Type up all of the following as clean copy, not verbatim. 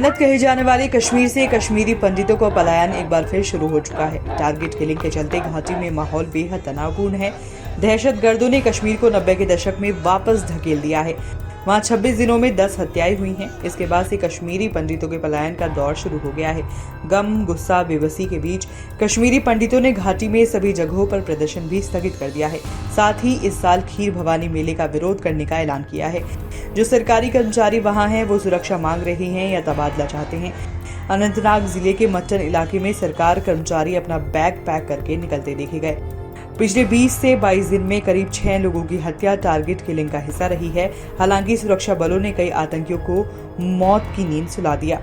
जन्नत कहे जाने वाले कश्मीर से कश्मीरी पंडितों का पलायन एक बार फिर शुरू हो चुका है। टारगेट किलिंग के चलते घाटी में माहौल बेहद तनावपूर्ण है। दहशतगर्दों ने कश्मीर को 90 के दशक में वापस धकेल दिया है। वहां 26 दिनों में 10 हत्याएं हुई हैं। इसके बाद से कश्मीरी पंडितों के पलायन का दौर शुरू हो गया है। गम, गुस्सा, बेबसी के बीच कश्मीरी पंडितों ने घाटी में सभी जगहों पर प्रदर्शन भी स्थगित कर दिया है। साथ ही इस साल खीर भवानी मेले का विरोध करने का ऐलान किया है। जो सरकारी कर्मचारी वहां हैं वो सुरक्षा मांग रहे हैं या तबादला चाहते हैं। अनंतनाग जिले के मट्टन इलाके में सरकार कर्मचारी अपना बैग पैक करके निकलते देखे गए। पिछले 20 से 22 दिन में करीब 6 लोगों की हत्या टारगेट किलिंग का हिस्सा रही है। हालांकि सुरक्षा बलों ने कई आतंकियों को मौत की नींद सुला दिया।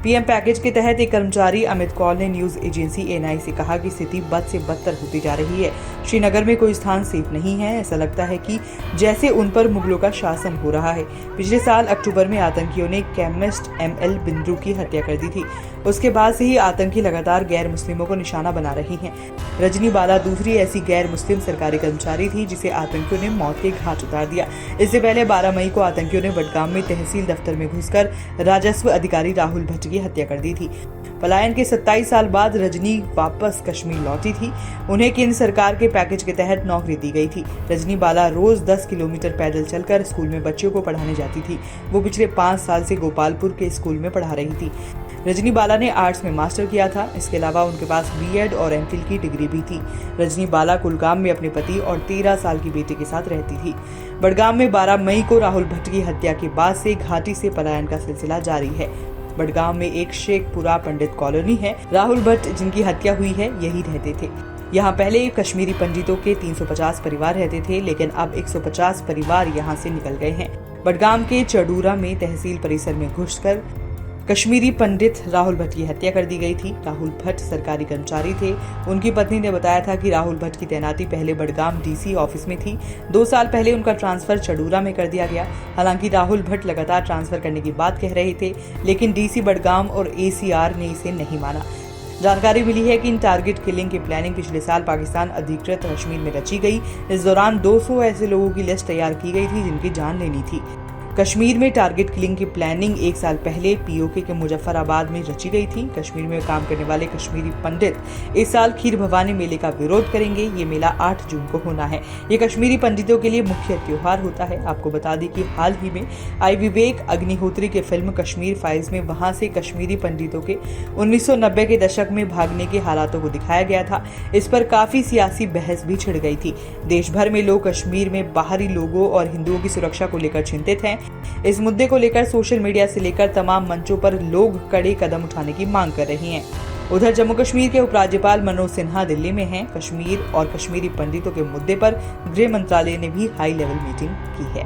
पीएम पैकेज के तहत एक कर्मचारी अमित कौल ने न्यूज एजेंसी एएनआई से कहा कि स्थिति बद से बदतर होती जा रही है। श्रीनगर में कोई स्थान सेफ नहीं है। ऐसा लगता है कि जैसे उन पर मुगलों का शासन हो रहा है। पिछले साल अक्टूबर में आतंकियों ने केमिस्ट एमएल बिंद्रू की हत्या कर दी थी। उसके बाद से ही आतंकी लगातार गैर मुस्लिमों को निशाना बना रही हैं। रजनी बाला दूसरी ऐसी गैर मुस्लिम सरकारी कर्मचारी थी जिसे आतंकियों ने मौत के घाट उतार दिया। इससे पहले 12 मई को आतंकियों ने बडगाम में तहसील दफ्तर में घुसकर राजस्व अधिकारी राहुल भट्ट की हत्या कर दी थी। पलायन के 27 साल बाद रजनी वापस कश्मीर लौटी थी। उन्हें केंद्र सरकार के पैकेज के तहत नौकरी दी गई थी। रजनी बाला रोज 10 किलोमीटर पैदल चलकर स्कूल में बच्चों को पढ़ाने जाती थी। वो पिछले 5 साल से गोपालपुर के स्कूल में पढ़ा रही थी। रजनी बाला ने आर्ट्स में मास्टर किया था। इसके अलावा उनके पास बीएड और एमफिल की डिग्री भी थी। रजनी बाला कुलगाम में अपने पति और 13 साल की बेटी के साथ रहती थी। बडगाम में 12 मई को राहुल भट्ट की हत्या के बाद से घाटी से पलायन का सिलसिला जारी है। बडगाम में एक शेखपुरा पंडित कॉलोनी है। राहुल भट्ट जिनकी हत्या हुई है यही रहते थे। यहाँ पहले कश्मीरी पंडितों के 350 परिवार रहते थे, लेकिन अब 150 परिवार यहाँ से निकल गए हैं। बडगाम के चडूरा में तहसील परिसर में घुसकर कश्मीरी पंडित राहुल भट्ट की हत्या कर दी गई थी। राहुल भट्ट सरकारी कर्मचारी थे। उनकी पत्नी ने बताया था कि राहुल भट्ट की तैनाती पहले बडगाम डीसी ऑफिस में थी। 2 साल पहले उनका ट्रांसफर चडूरा में कर दिया गया। हालांकि राहुल भट्ट लगातार ट्रांसफर करने की बात कह रहे थे, लेकिन डीसी बडगाम और एसीआर ने इसे नहीं माना। जानकारी मिली है कि इन टारगेट किलिंग की प्लानिंग पिछले साल पाकिस्तान अधिकृत कश्मीर में रची गई। इस दौरान 200 ऐसे लोगों की लिस्ट तैयार की गई थी जिनकी जान लेनी थी। कश्मीर में टारगेट किलिंग की प्लानिंग 1 साल पहले पीओके के मुजफ्फराबाद में रची गई थी। कश्मीर में काम करने वाले कश्मीरी पंडित इस साल खीर भवानी मेले का विरोध करेंगे। ये मेला 8 जून को होना है। ये कश्मीरी पंडितों के लिए मुख्य त्योहार होता है। आपको बता दें कि हाल ही में आई विवेक अग्निहोत्री की फिल्म कश्मीर फाइल्स में वहां से कश्मीरी पंडितों के 1990 के दशक में भागने के हालातों को दिखाया गया था। इस पर काफी सियासी बहस भी छिड़ गई थी। देश भर में लोग कश्मीर में बाहरी लोगों और हिंदुओं की सुरक्षा को लेकर चिंतित हैं। इस मुद्दे को लेकर सोशल मीडिया से लेकर तमाम मंचों पर लोग कड़े कदम उठाने की मांग कर रहे हैं। उधर जम्मू कश्मीर के उपराज्यपाल मनोज सिन्हा दिल्ली में हैं। कश्मीर और कश्मीरी पंडितों के मुद्दे पर गृह मंत्रालय ने भी हाई लेवल मीटिंग की है।